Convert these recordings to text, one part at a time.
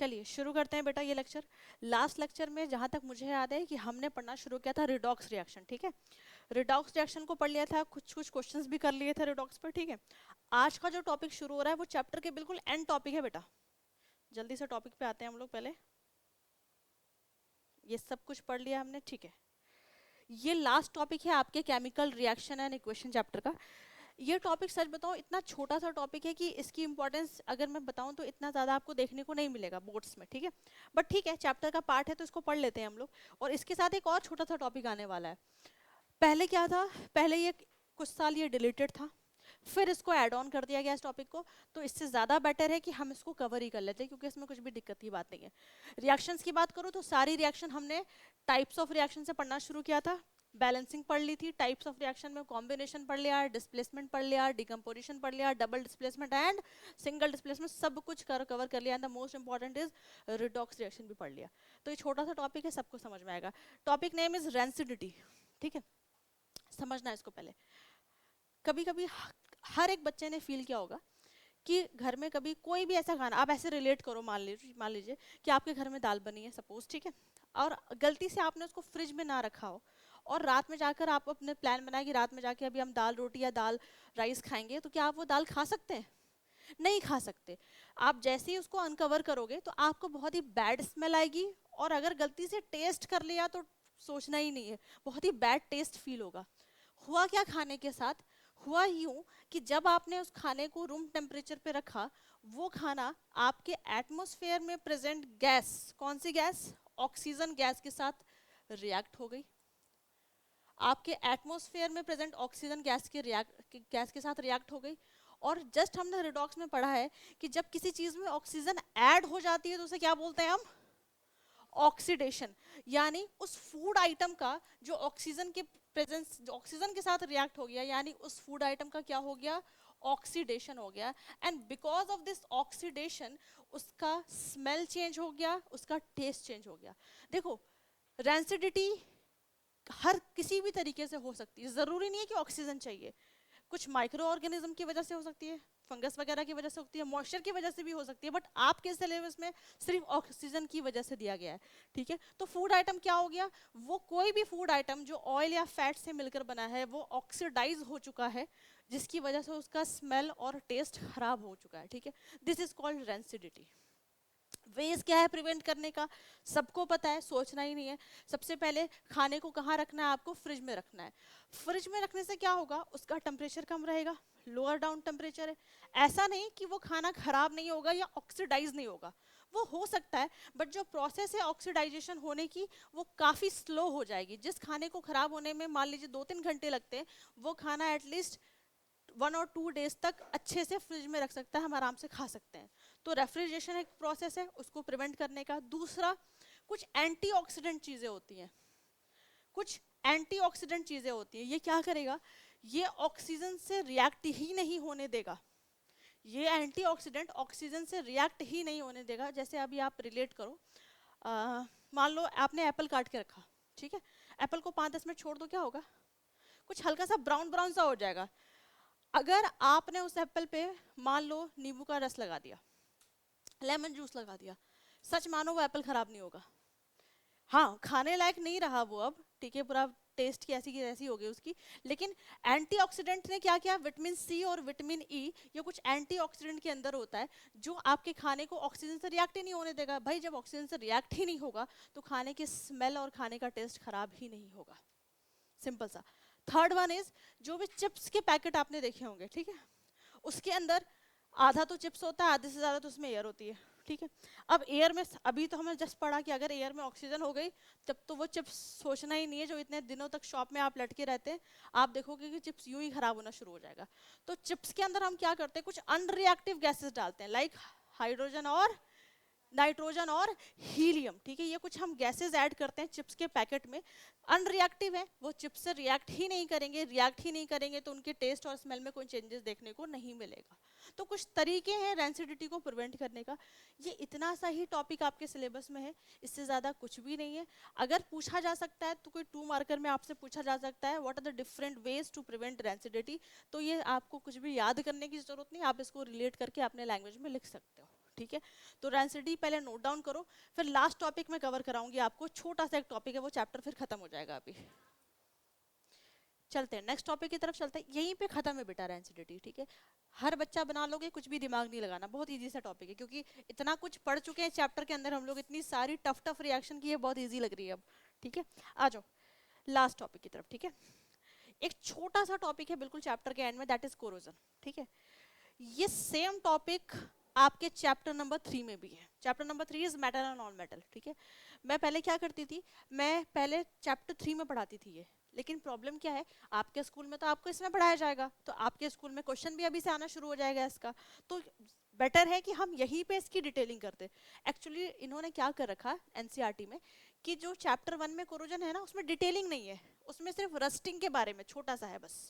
चलिए शुरू करते हैं बेटा ये लेक्चर। लास्ट लेक्चर में जहां तक मुझे याद है कि हमने पढ़ना शुरू किया था रिडॉक्स रिएक्शन, ठीक है। रिडॉक्स रिएक्शन को पढ़ लिया था, कुछ कुछ क्वेश्चंस भी कर लिए थे रिडॉक्स पर, ठीक है। आज का जो टॉपिक शुरू हो रहा है वो चैप्टर के बिल्कुल एंड टॉपिक है बेटा। जल्दी से टॉपिक पे आते हैं हम लोग। पहले ये सब कुछ पढ़ लिया हमने, ठीक है। ये लास्ट टॉपिक है आपके chemical reaction and equation chapter का। ये टॉपिक सच बताऊं इतना छोटा सा टॉपिक है कि इसकी इंपॉर्टेंस अगर मैं बताऊं तो इतना ज़्यादा आपको देखने को नहीं मिलेगा बोर्ड्स में, ठीक है। बट ठीक है, चैप्टर का पार्ट है तो इसको पढ़ लेते हैं हम लोग। और इसके साथ एक और छोटा सा टॉपिक आने वाला है। पहले क्या था, पहले ये कुछ साल ये डिलीटेड था, फिर इसको ऐड ऑन कर दिया गया इस टॉपिक को। तो इससे ज़्यादा बेटर है कि हम इसको कवर ही कर लेते हैं, क्योंकि इसमें कुछ भी दिक्कत की बात नहीं है। रिएक्शंस की बात करूँ तो सारी रिएक्शन हमने टाइप्स ऑफ रिएक्शन से पढ़ना शुरू किया था। बैलेंसिंग पढ़ ली थी, टाइप्स ऑफ रिएक्शन में कॉम्बिनेशन पढ़ लिया, डिस्प्लेसमेंट पढ़ लिया, डिकम्पोजिशन पढ़ लिया, double displacement and single displacement, सब कुछ कवर कर लिया। And the most important is redox reaction भी पढ़ लिया। तो ये छोटा सा टॉपिक है, सबको समझ में आएगा। टॉपिक नेम इज रेंसिडिटी, ठीक है। समझना है इसको पहले। कभी कभी हर एक बच्चे ने फील किया होगा कि घर में कभी कोई भी ऐसा खाना, आप ऐसे रिलेट करो, मान लीजिए कि आपके घर में दाल बनी है सपोज, ठीक है। और गलती से आपने उसको फ्रिज में ना रखा हो, और रात में जाकर आप अपने प्लान बनाए कि रात में जाके अभी हम दाल रोटी या दाल राइस खाएंगे, तो क्या आप वो दाल खा सकते हैं? नहीं खा सकते। आप जैसे ही उसको अनकवर करोगे तो आपको बहुत ही बैड स्मेल आएगी, और अगर गलती से टेस्ट कर लिया तो सोचना ही नहीं है, बहुत ही बैड टेस्ट फील होगा। हुआ क्या खाने के साथ? हुआ यूं कि जब आपने उस खाने को रूम टेम्परेचर पे रखा, वो खाना आपके एटमॉस्फेयर में प्रेजेंट गैस, कौन सी गैस? ऑक्सीजन गैस के साथ रिएक्ट हो गई। आपके एटमॉस्फेयर में प्रेजेंट ऑक्सीजन गैस के साथ रिएक्ट हो गई। और जस्ट हमने रिडॉक्स में पढ़ा है कि जब किसी चीज में ऑक्सीजन ऐड हो जाती है तो उसे क्या बोलते हैं हम? ऑक्सीडेशन। यानी उस फूड आइटम का जो ऑक्सीजन के प्रेजेंस, जो ऑक्सीजन के साथ रिएक्ट हो गया, यानी उस फूड आइटम का क्या हो गया? ऑक्सीडेशन हो गया। And because of this oxidation उसका स्मेल चेंज हो गया, उसका टेस्ट चेंज हो गया। देखो, रेंसिडिटी हर किसी भी तरीके से हो सकती है, जरूरी नहीं है कि ऑक्सीजन चाहिए। कुछ माइक्रो ऑर्गेनिज्म की वजह से हो सकती है, फंगस वगैरह की वजह से होती है, मॉइस्चर की वजह से भी हो सकती है, बट आपके सिलेबस में सिर्फ ऑक्सीजन की वजह से दिया गया है, ठीक है। तो फूड आइटम क्या हो गया? वो कोई भी फूड आइटम जो ऑयल या फैट से मिलकर बना है वो ऑक्सीडाइज हो चुका है, जिसकी वजह से उसका स्मेल और टेस्ट खराब हो चुका है, ठीक है। This is called rancidity. Ways क्या है प्रिवेंट करने का? सबको पता है, सोचना ही नहीं है। सबसे पहले खाने को कहाँ रखना है? आपको फ्रिज में रखना है। फ्रिज में रखने से क्या होगा? उसका टेम्परेचर कम रहेगा, लोअर डाउन टेम्परेचर है। ऐसा नहीं कि वो खाना खराब नहीं होगा या ऑक्सीडाइज नहीं होगा, वो हो सकता है, बट जो प्रोसेस है ऑक्सीडाइजेशन होने की वो काफ़ी स्लो हो जाएगी। जिस खाने को खराब होने में मान लीजिए 2-3 घंटे लगते हैं, वो खाना एटलीस्ट 1 और 2 डेज तक अच्छे से फ्रिज में रख सकता है, हम आराम से खा सकते हैं। तो रेफ्रिजरेशन एक प्रोसेस है उसको प्रिवेंट करने का। दूसरा, कुछ एंटीऑक्सीडेंट चीजें होती हैं, कुछ एंटीऑक्सीडेंट चीजें होती हैं। ये क्या करेगा? ये ऑक्सीजन से रिएक्ट ही नहीं होने देगा। ये एंटीऑक्सीडेंट ऑक्सीजन से रिएक्ट ही नहीं होने देगा। जैसे अभी आप रिलेट करो, मान लो आपने एप्पल काट के रखा, ठीक है। एप्पल को 5-10 मिनट छोड़ दो, क्या होगा? कुछ हल्का सा ब्राउन ब्राउन सा हो जाएगा। अगर आपने उस एप्पल पे मान लो नींबू का रस लगा दिया, लेमन जूस लगा दिया, सच मानो वो एप्पल खराब नहीं होगा। हाँ, खाने लायक नहीं रहा वो अब, ठीक है, पूरा टेस्ट की ऐसी हो गई उसकी। लेकिन एंटीऑक्सीडेंट ने क्या किया? विटामिन सी और विटामिन ई, ये कुछ एंटीऑक्सीडेंट के अंदर होता है जो आपके खाने को ऑक्सीजन से रिएक्ट ही नहीं होने देगा। भाई जब ऑक्सीजन से रिएक्ट ही नहीं होगा तो खाने की स्मेल और खाने का टेस्ट खराब ही नहीं होगा। सिंपल सा। थर्ड वन इज, जो भी चिप्स के पैकेट आपने देखे होंगे, ठीक है, उसके अंदर आधा तो चिप्स होता है, आधे से ज्यादा तो उसमें एयर होती है, ठीक है। अब एयर में, अभी तो हमने जस्ट पढ़ा कि अगर एयर में ऑक्सीजन हो गई तब तो वो चिप्स सोचना ही नहीं है, जो इतने दिनों तक शॉप में आप लटके रहते हैं, आप देखोगे कि चिप्स यूं ही खराब होना शुरू हो जाएगा। तो चिप्स के अंदर हम क्या करते हैं? कुछ अनरिएक्टिव गैसेस डालते हैं, लाइक हाइड्रोजन और नाइट्रोजन और हीलियम, ठीक है। ये कुछ हम गैसेस ऐड करते हैं चिप्स के पैकेट में, अनरिएक्टिव है, वो चिप्स से रिएक्ट ही नहीं करेंगे। रिएक्ट ही नहीं करेंगे तो उनके टेस्ट और स्मेल में कोई चेंजेस देखने को नहीं मिलेगा। तो कुछ तरीके हैं रेंसिडिटी को प्रिवेंट करने का। ये इतना सा ही टॉपिक आपके सिलेबस में है, इससे ज़्यादा कुछ भी नहीं है। अगर पूछा जा सकता है तो कोई 2 मार्कर में आपसे पूछा जा सकता है what are the different ways to prevent rancidity, तो ये आपको कुछ भी याद करने की जरूरत नहीं, आप इसको रिलेट करके अपने लैंग्वेज में लिख सकते हो, ठीक है। तो डेंसिटी पहले नोट डाउन करो, फिर लास्ट टॉपिक में कवर कराऊंगी आपको, छोटा सा एक टॉपिक है, वो चैप्टर फिर खत्म हो जाएगा अभी। चलते हैं नेक्स्ट टॉपिक की तरफ चलते हैं, यहीं पे खत्म है बेटा डेंसिटी, ठीक है। हर बच्चा बना लोगे, कुछ भी दिमाग नहीं लगाना, बहुत इजी सा टॉपिक है, क्योंकि इतना कुछ पढ़ चुके हैं चैप्टर के अंदर हम लोग, इतनी सारी टफ टफ रिएक्शन की है, बहुत इजी लग रही है अब, ठीक है। आ जाओ लास्ट टॉपिक की तरफ, ठीक है। एक छोटा सा टॉपिक है बिल्कुल चैप्टर के एंड में, दैट इज कोरोजन, ठीक है। ये सेम टॉपिक आपके चैप्टर नंबर 3 में भी है। Chapter number 3 is metal and non metal, ठीक है। मैं पहले क्या करती थी, मैं पहले चैप्टर 3 में पढ़ाती थी ये, लेकिन प्रॉब्लम क्या है, आपके स्कूल में तो आपको इसमें पढ़ाया जाएगा, तो आपके स्कूल में क्वेश्चन भी अभी से आना शुरू हो जाएगा इसका, तो बेटर है कि हम यहीं पे इसकी डिटेलिंग करते। एक्चुअली इन्होंने क्या कर रखा एनसीईआरटी में, कि जो चैप्टर 1 में कोरोजन है ना, उसमें डिटेलिंग नहीं है, उसमें सिर्फ रस्टिंग के बारे में छोटा सा है बस,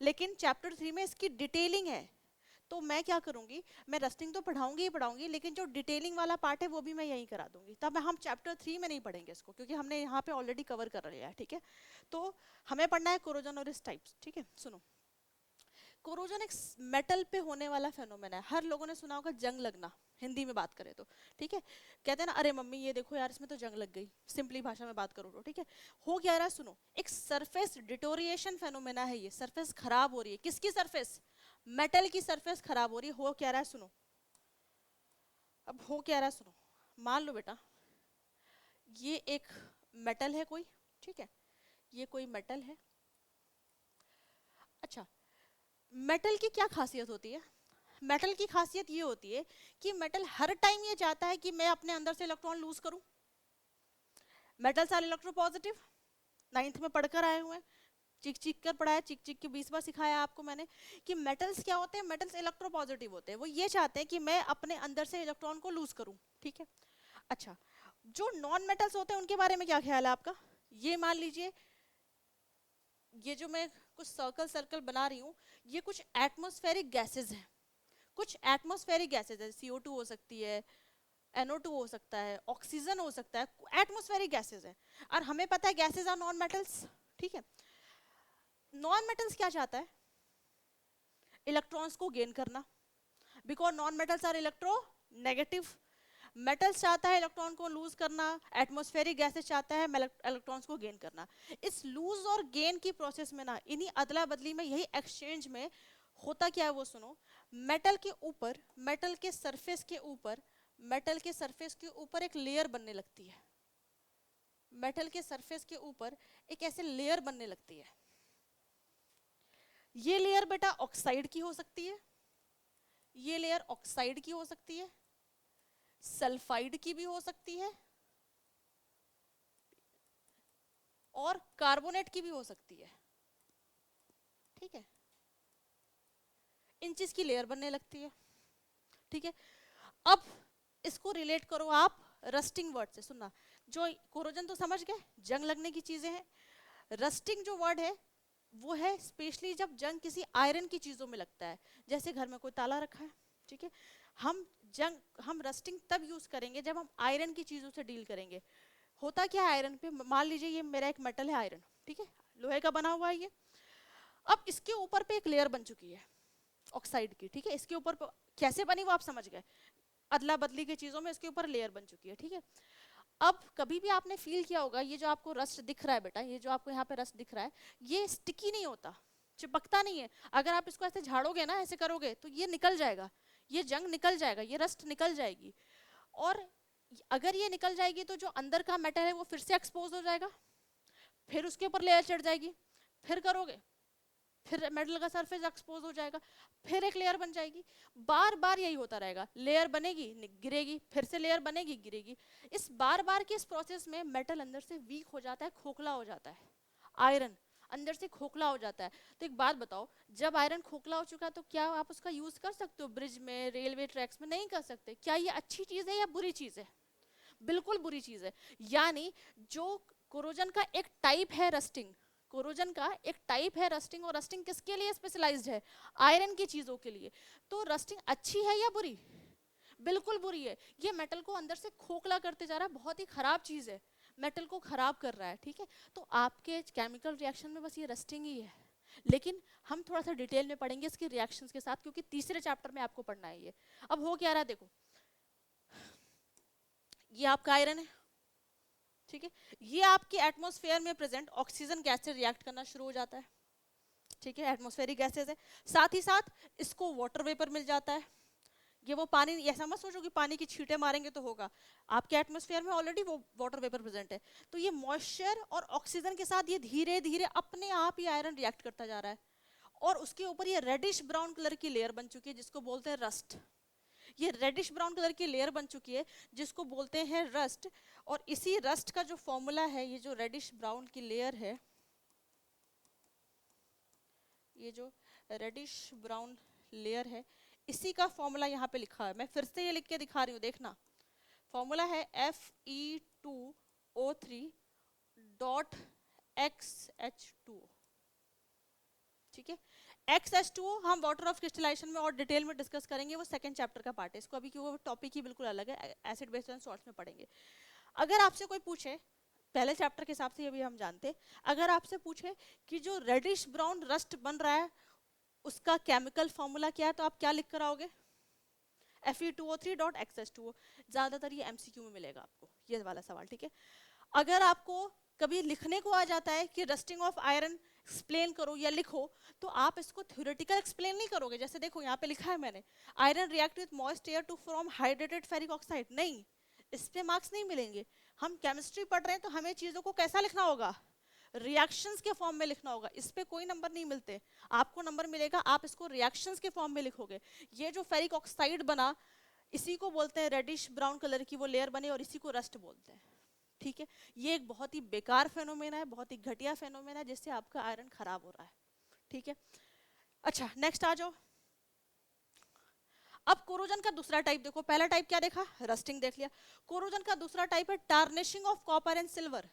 लेकिन चैप्टर 3 में इसकी डिटेलिंग है। तो मैं क्या करूंगी, मैं रस्टिंग तो पढ़ाऊंगी ही पढ़ाऊंगी, लेकिन जो डिटेलिंग वाला पार्ट है वो भी मैं यहीं करा दूंगी, तब हम चैप्टर 3 में नहीं पढ़ेंगे इसको, क्योंकि हमने यहाँ पे ऑलरेडी कवर कर लिया है, ठीक है। तो हमें पढ़ना है कोरोजन और इस टाइप्स, ठीक है। सुनो, कोरोजन एक मेटल पे होने वाला फेनोमेना है, हर लोगों ने सुना होगा जंग लगना, हिंदी में बात करें तो, ठीक है। कहते हैं ना, अरे मम्मी ये देखो यार इसमें तो जंग लग गई, सिंपली भाषा में बात करो तो, ठीक है। हो क्या रहा है, सुनो, एक सरफेस डिटोरिएशन फेनोमेना है ये, सरफेस खराब हो रही है, किसकी सरफेस, मेटल की सरफेस खराब हो रही है। हो क्या रहा है, सुनो, अब हो क्या रहा है, सुनो, मान लो बेटा ये एक मेटल है कोई, ठीक है, ये कोई मेटल है। अच्छा, मेटल की क्या खासियत होती है, मेटल की खासियत ये होती है कि मेटल हर टाइम ये चाहता है कि मैं अपने अंदर से इलेक्ट्रॉन लूज करूं। मेटल्स आर इलेक्ट्रोपॉजिटिव, 9th में पढ़कर आए हुए हैं, चिक चिक कर पढ़ाया, चिक चिक के 20 बार सिखाया आपको मैंने, कि मेटल्स क्या होते हैं, मेटल्स इलेक्ट्रोपॉजिटिव होते हैं, वो ये चाहते हैं कि मैं अपने अंदर से इलेक्ट्रॉन को लूज करूं, ठीक है। अच्छा, जो नॉन मेटल्स होते हैं उनके बारे में क्या ख्याल है आपका, ये मान लीजिए ये जो मैं कुछ सर्कल सर्कल बना रही हूँ, ये कुछ एटमॉस्फेरिक गैसेस हैं, कुछ एटमॉस्फेरिक गैसेस है, CO2 हो सकती है, NO2 हो सकता है, ऑक्सीजन हो सकता है, एटमॉस्फेरिक गैसेस है, और हमें पता है गैसेस आर नॉन मेटल्स, ठीक है। नॉन मेटल्स क्या चाहता है, इलेक्ट्रॉन्स को गेन करना, because non metals are electronegative. Metals चाहता है इलेक्ट्रॉन को लूज करना, एटमॉस्फेरिक गैसेस चाहता है इलेक्ट्रॉन्स को गेन करना। इस लूज और गेन की प्रोसेस में ना, इन्हीं अदला बदली में, यही एक्सचेंज में होता क्या है वो सुनो, मेटल के ऊपर, मेटल के सरफेस के ऊपर, मेटल के सरफेस के ऊपर एक लेयर बनने लगती है, मेटल के सरफेस के ऊपर एक ऐसे लेयर बनने लगती है। ये लेयर बेटा ऑक्साइड की हो सकती है, ये लेयर ऑक्साइड की हो सकती है, सल्फाइड की भी हो सकती है, और कार्बोनेट की भी हो सकती है, ठीक है। इन चीज की लेयर बनने लगती है, ठीक है। अब इसको रिलेट करो आप रस्टिंग वर्ड से, सुनना, जो कोरोजन तो समझ गए, जंग लगने की चीजें हैं, रस्टिंग जो वर्ड है वो है स्पेशली जब जंग किसी आयरन की चीजों में लगता है, जैसे घर में कोई ताला रखा है, ठीक है, हम रस्टिंग तब यूज करेंगे जब हम आयरन की चीजों से डील करेंगे। होता क्या है आयरन पे, मान लीजिए ये मेरा एक मेटल है आयरन, ठीक है, लोहे का बना हुआ है ये, अब इसके ऊपर पे एक लेयर बन चुकी है ऑक्साइड की, ठीक है, इसके ऊपर कैसे बनी वो आप समझ गए, अदला बदली की चीजों में इसके ऊपर लेयर बन चुकी है, ठीक है। अब कभी भी आपने फील किया होगा, ये जो आपको रस्ट दिख रहा है बेटा, ये जो आपको यहाँ पे रस्ट दिख रहा है, ये स्टिकी नहीं होता, चिपकता नहीं है, अगर आप इसको ऐसे झाड़ोगे ना, ऐसे करोगे तो ये निकल जाएगा, ये जंग निकल जाएगा, ये रस्ट निकल जाएगी, और अगर ये निकल जाएगी तो जो अंदर का मेटल है वो फिर से एक्सपोज हो जाएगा, फिर उसके ऊपर लेयर चढ़ जाएगी, फिर करोगे, फिर मेटल का सरफेस एक्सपोज हो जाएगा, फिर एक लेयर बन जाएगी, बार बार यही होता रहेगा, लेयर बनेगी गिरेगी, फिर से लेयर बनेगी गिरेगी। इस बार बार के इस प्रोसेस में मेटल अंदर से वीक हो जाता है, खोखला हो जाता है, आयरन अंदर से खोखला हो जाता है। तो एक बात बताओ, जब आयरन खोखला हो चुका है तो क्या आप उसका यूज कर सकते हो ब्रिज में, रेलवे ट्रैक्स में? नहीं कर सकते। क्या ये अच्छी चीज है या बुरी चीज है? बिल्कुल बुरी चीज है। यानी जो कोरोजन का एक टाइप है रस्टिंग, कोरोजन का एक टाइप है रस्टिंग, और रस्टिंग किसके लिए स्पेशलाइज्ड है? आयरन की चीजों के लिए। तो रस्टिंग अच्छी है या बुरी? बिल्कुल बुरी है। ये मेटल को अंदर से खोखला करते जा रहा है, बहुत ही खराब चीज है, मेटल को खराब कर रहा है, ठीक है। तो आपके केमिकल रिएक्शन में बस ये रस्टिंग ही है, लेकिन हम थोड़ा सा डिटेल में पढ़ेंगे इसके रिएक्शंस के साथ, क्योंकि तीसरे चैप्टर में आपको पढ़ना है ये। अब हो क्या रहा है देखो, ये आपका आयरन है, ठीक है। ये आपके एटमॉस्फेयर में प्रेजेंट ऑक्सीजन गैस से रिएक्ट करना शुरू हो जाता है, ठीक है, एटमॉस्फेरिक गैसेज है। साथ ही साथ इसको वाटर वेपर मिल जाता है। ये वो पानी, ऐसा मत सोचो कि पानी की छींटे मारेंगे तो होगा, आपके एटमॉस्फेयर में ऑलरेडी वो वाटर वेपर प्रेजेंट है। तो ये मॉइस्चर और ऑक्सीजन के साथ ये धीरे धीरे अपने आप ही आयरन रिएक्ट करता जा रहा है, और उसके ऊपर ये रेडिश ब्राउन कलर की लेयर बन चुकी है जिसको बोलते हैं रस्ट। ये रेडिश ब्राउन कलर की लेयर बन चुकी है जिसको बोलते हैं रस्ट। और इसी रस्ट का जो फॉर्मूला है, ये जो रेडिश ब्राउन की लेयर है, ये जो रेडिश ब्राउन लेयर है, इसी का फॉर्मूला यहाँ पे लिखा है। मैं फिर से ये लिख के दिखा रही हूँ, देखना। फॉर्मूला है Fe2O3.XH2O, ठीक है। XH2O हम वाटर ऑफ क्रिस्टलाइजेशन में और डिटेल में डिस्कस करेंगे, वो सेकंड चैप्टर का पार्ट है। इसको अभी क्यों, टॉपिक ही बिल्कुल अलग है, एसिड बेस एंड सॉल्ट्स में पढ़ेंगे। अगर आपसे कोई पूछे, पहले चैप्टर के हिसाब से ये भी हम जानते, अगर आपसे पूछे कि जो रेडिश ब्राउन रस्ट बन रहा है उसका केमिकल फॉर्मूला क्या है, तो आप क्या लिख कर आओगे? Fe2O3.XH2O। ज्यादातर ये एमसीक्यू में मिलेगा आपको ये वाला सवाल, ठीक है। अगर आपको कभी लिखने को आ जाता है कि रस्टिंग ऑफ आयरन एक्सप्लेन करो या लिखो, तो आप इसको थ्योरेटिकल एक्सप्लेन नहीं करोगे। जैसे देखो यहाँ पे लिखा है मैंने, iron react with moist air to form hydrated ferric oxide. नहीं, इस पे मार्क्स नहीं मिलेंगे। हम केमिस्ट्री पढ़ रहे हैं तो हमें चीजों को कैसा लिखना होगा? रिएक्शंस के फॉर्म में लिखना होगा। इस पे कोई नंबर नहीं मिलते, आपको नंबर मिलेगा आप इसको रिएक्शंस के फॉर्म में लिखोगे। ये जो फेरिक ऑक्साइड बना, इसी को बोलते हैं रेडिश ब्राउन कलर की वो लेयर बनी, और इसी को रस्ट बोलते हैं, ठीक है। ये एक बहुत ही बेकार फेनोमेना है, बहुत ही घटिया फेनोमेना है, जिससे आपका आयरन खराब हो रहा है, ठीक है। अच्छा, नेक्स्ट आ जाओ। अब कोरोजन का दूसरा टाइप देखो। पहला टाइप क्या देखा? रस्टिंग देख लिया। कोरोजन का दूसरा टाइप है tarnishing of copper and silver.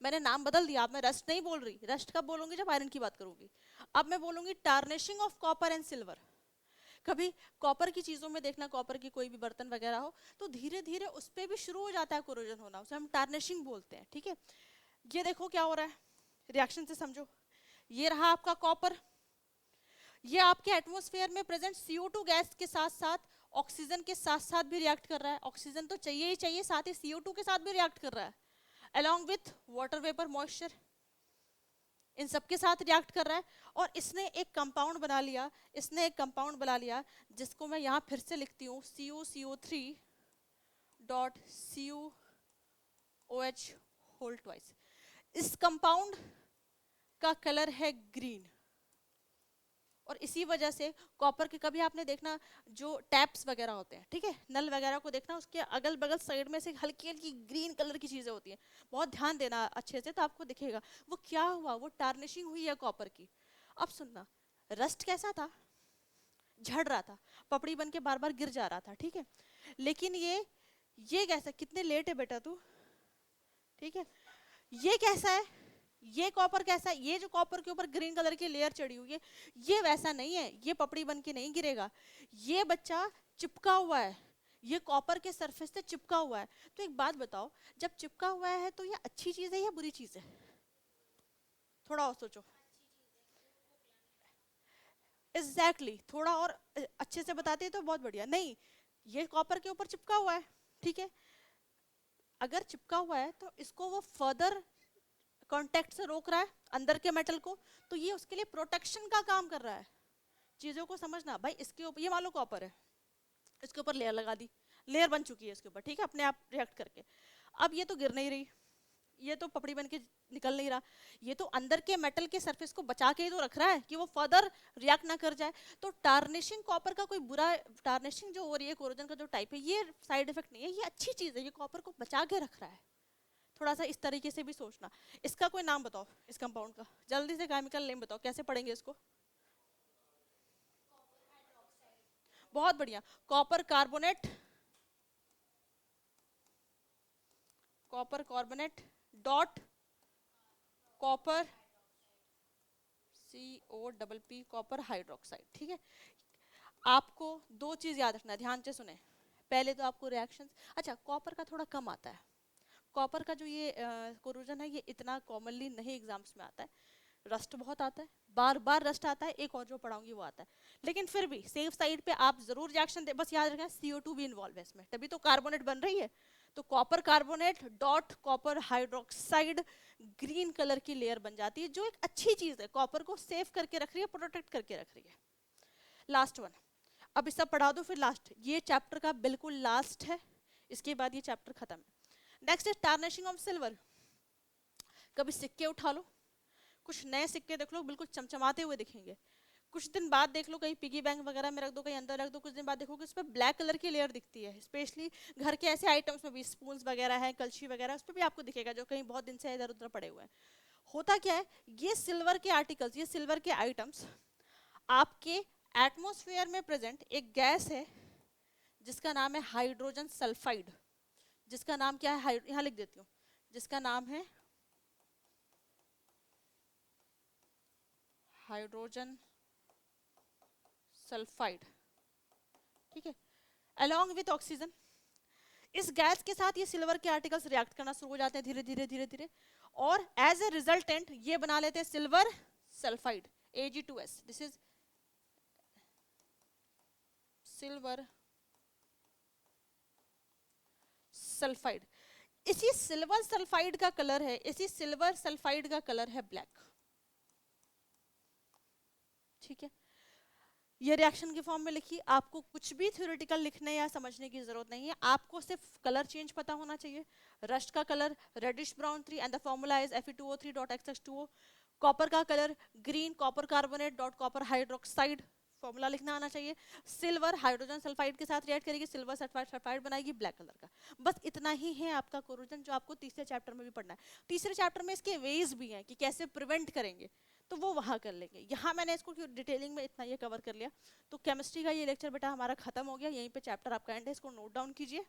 मैंने नाम बदल दिया, अब मैं रस्ट नहीं बोल रही, रस्ट कब बोलूंगी? जब आयरन की बात करूंगी। अब मैं बोलूंगी tarnishing of copper and silver. कभी कॉपर की चीजों में देखना, कॉपर की कोई भी बर्तन वगैरह हो तो धीरे धीरे उस पर भी शुरू हो जाता है कोरोजन होना, उसे हम टार्निशिंग बोलते हैं, ठीक है। ये देखो क्या हो रहा है, रिएक्शन से समझो। ये रहा आपका कॉपर, ये आपके एटमॉस्फेयर में प्रेजेंट CO2 गैस के साथ साथ ऑक्सीजन के साथ साथ भी रिएक्ट कर रहा है। ऑक्सीजन तो चाहिए ही चाहिए, साथ ही CO2 के साथ भी रिएक्ट कर रहा है, along with water vapor moisture, इन सब के साथ रिएक्ट कर रहा है। और इसने एक कंपाउंड बना लिया, इसने एक कंपाउंड बना लिया जिसको मैं यहाँ फिर से लिखती हूँ, CuCO3.CuOH होल ट्वाइस। इस कंपाउंड का कलर है ग्रीन, और इसी वजह से कॉपर के, कभी आपने देखना जो टैप्स वगैरह होते हैं, ठीक है, नल वगैरह को देखना, उसके अगल बगल साइड में से हल्की हल्की ग्रीन कलर की चीजें होती हैं, बहुत ध्यान देना अच्छे से तो आपको दिखेगा वो क्या हुआ, वो टार्निशिंग हुई है कॉपर की। अब सुनना, रस्ट कैसा था? झड़ रहा था, पपड़ी बन के बार बार गिर जा रहा था, ठीक है। लेकिन ये कैसा, कितने लेट है बेटा तू, ठीक है। ये कैसा है, ये कॉपर कैसा है? ये जो कॉपर के ऊपर ग्रीन कलर की लेयर चढ़ी हुई है, ये वैसा नहीं है, ये पपड़ी बन के नहीं गिरेगा, ये बच्चा चिपका हुआ है, ये कॉपर के सरफेस से चिपका हुआ है। तो एक बात बताओ, जब चिपका हुआ है तो ये अच्छी चीज है या बुरी चीज है? थोड़ा और सोचो। एग्जैक्टली थोड़ा और अच्छे से बताते तो बहुत बढ़िया। नहीं, ये कॉपर के ऊपर चिपका हुआ है, ठीक है। अगर चिपका हुआ है तो इसको वो फर्दर कांटेक्ट से रोक रहा है अंदर के मेटल को, तो ये उसके लिए प्रोटेक्शन का काम कर रहा है। चीजों को समझना भाई। इसके ऊपर, ये मान लो कॉपर है, इसके ऊपर लेयर लगा दी, लेयर बन चुकी है इसके ऊपर, ठीक है, अपने आप रिएक्ट करके। अब ये तो गिर नहीं रही, ये तो पपड़ी बन के निकल नहीं रहा, ये तो अंदर के मेटल के सरफेस को बचा के ही तो रख रहा है कि वो फर्दर रिएक्ट ना कर जाए। तो टार्निशिंग कॉपर का कोई बुरा, टार्निशिंग जो हो रही है कोरोजन का जो टाइप है, ये साइड इफेक्ट नहीं है, ये अच्छी चीज है, ये कॉपर को बचा के रख रहा है। थोड़ा सा इस तरीके से भी सोचना। इसका कोई नाम बताओ, इस कंपाउंड का जल्दी से केमिकल नेम बताओ, कैसे पढ़ेंगे इसको? बहुत बढ़िया, copper carbonate, copper carbonate dot copper COPP copper hydroxide, ठीक है। आपको दो चीज याद रखना, ध्यान से सुने। पहले तो आपको रिएक्शंस, अच्छा कॉपर का थोड़ा कम आता है, कॉपर का जो ये कोरोजन है ये इतना कॉमनली नहीं एग्जाम्स में आता है। रस्ट बहुत आता है, बार बार रस्ट आता है, एक और जो पढ़ाऊंगी वो आता है। लेकिन फिर भी सेफ साइड पे आप जरूर रिएक्शन दे, बस याद रखें CO2 भी इन्वॉल्व है इसमें, तभी तो कार्बोनेट बन रही है। तो copper carbonate dot copper hydroxide green colour की लेयर बन जाती है, जो एक अच्छी चीज है, कॉपर को सेव करके रख रही है, प्रोटेक्ट करके रख रही है। लास्ट वन, अब इस सब पढ़ा दो फिर लास्ट, ये चैप्टर का बिल्कुल लास्ट है, इसके बाद ये चैप्टर खत्म है। नेक्स्ट है टार्निशिंग ऑफ सिल्वर। कभी सिक्के उठा लो, कुछ नए सिक्के देख लो, बिल्कुल चमचमाते हुए दिखेंगे, कुछ दिन बाद देख लो कहीं पिगी बैंक वगैरह में रख दो, कहीं अंदर रख दो, कुछ दिन बाद देखो कि उस पर ब्लैक कलर की लेयर दिखती है, स्पेशली घर के ऐसे आइटम्स में भी, स्पून वगैरह है, कलछी वगैरह, उस पर भी आपको दिखेगा जो कहीं बहुत दिन से इधर उधर पड़े हुए हैं। होता क्या है, ये सिल्वर के आर्टिकल्स, ये सिल्वर के आइटम्स आपके एटमॉस्फेयर में प्रेजेंट एक गैस है जिसका नाम है हाइड्रोजन सल्फाइड, जिसका नाम क्या है, यहाँ लिख देती हूँ, जिसका नाम है हाइड्रोजन सल्फाइड, ठीक है, अलोंग विथ ऑक्सीजन। इस गैस के साथ ये सिल्वर के आर्टिकल्स रिएक्ट करना शुरू हो जाते हैं धीरे धीरे धीरे धीरे, और एज ए रिजल्टेंट ये बना लेते हैं silver sulphide, Ag2S। This is silver sulphide. इसी सिल्वर सल्फाइड का कलर है, इसी सिल्वर सल्फाइड का कलर है ब्लैक, ठीक है। ये रिएक्शन के फॉर्म में लिखी, आपको कुछ भी थ्योरेटिकल लिखने या समझने की जरूरत नहीं है, आपको सिर्फ कलर चेंज पता होना चाहिए। रस्ट का colour reddish brown 3 and the formula is Fe2O3.XX2O। Copper का colour green, copper carbonate dot copper hydroxide, formula लिखना आना चाहिए। सिल्वर हाइड्रोजन सल्फाइड के साथ रिएक्ट करेगी, सिल्वर सल्फाइड बनाएगी ब्लैक कलर का। बस इतना ही है आपका कोरोजन, जो आपको तीसरे चैप्टर में भी पढ़ना है। तीसरे चैप्टर में इसके वेज भी हैं कि कैसे प्रिवेंट करेंगे, तो वो वहाँ कर लेंगे। यहाँ मैंने इसको डिटेलिंग में इतना ये कवर कर लिया। तो केमिस्ट्री का ये लेक्चर बेटा हमारा खत्म हो गया, यहीं पे चैप्टर आपका एंड है, इसको नोट डाउन कीजिए।